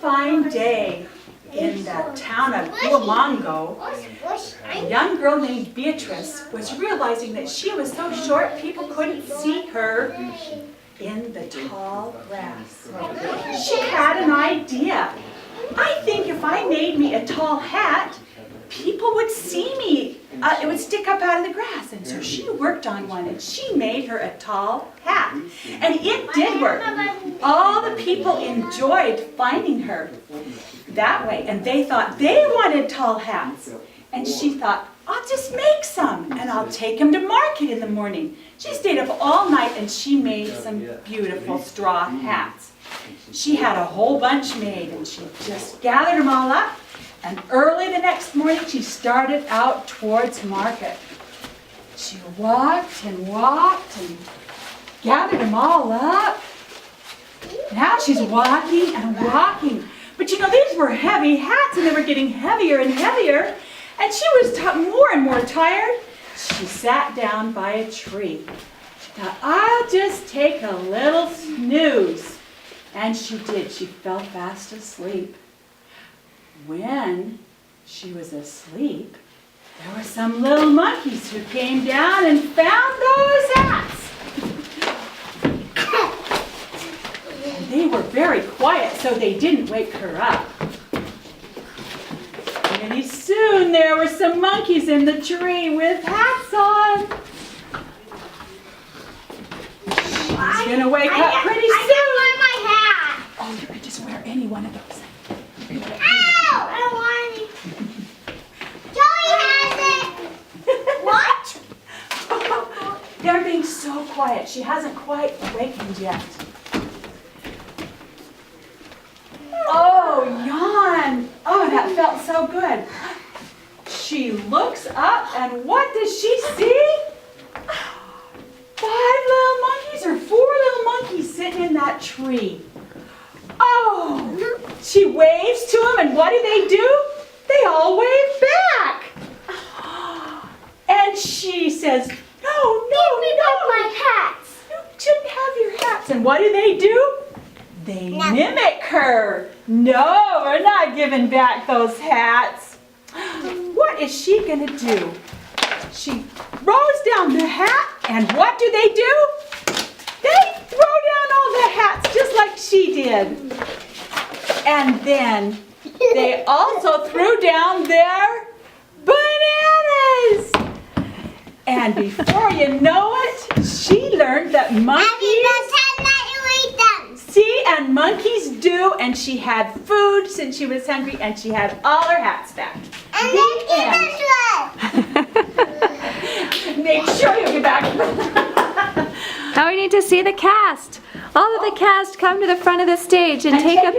fine day in the town of Uamongo, a young girl named Beatrice was realizing that she was so short people couldn't see her in the tall grass. She had an idea. I think if I made me a tall hat, people would see me. It would stick up out of the grass. And so she worked on one and she made her a tall hat. And it did work. All the people enjoyed finding her that way. And they thought they wanted tall hats. And she thought, I'll just make some and I'll take them to market in the morning. She stayed up all night and she made some beautiful straw hats. She had a whole bunch made and she just gathered them all up. And early the next morning, she started out towards market. She walked and gathered them all up. Now she's walking and walking. But you know, these were heavy hats and they were getting heavier and heavier. And she was more and more tired. She sat down by a tree. She thought, I'll just take a little snooze. And she did. She fell fast asleep. When she was asleep, there were some little monkeys who came down and found those hats. And they were very quiet, so they didn't wake her up. Pretty soon there were some monkeys in the tree with hats on. She's going to wake up pretty soon. I don't want my hat. Oh, you could just wear any one of those. Ow! I don't want any. Joey has it. What? They're being so quiet. She hasn't quite awakened yet. Oh, yawn. Oh, that felt so good. She looks up and what does she see? 5 little monkeys or 4 little monkeys sitting in that tree. Oh, she waves to them and what do? They all wave back. And she says, no. My hats. You shouldn't have your hats. And what do? They mimic her. No, we're not giving back those hats. What is she going to do? She throws down the hat, and what do? They throw down all the hats just like she did. And then they also threw down their bananas. And before you know it, she learned that monkeys... See, and monkeys do, and she had food since she was hungry, and she had all her hats back. And then Make sure you get back. Now we need to see the cast. All of the cast come to the front of the stage and take a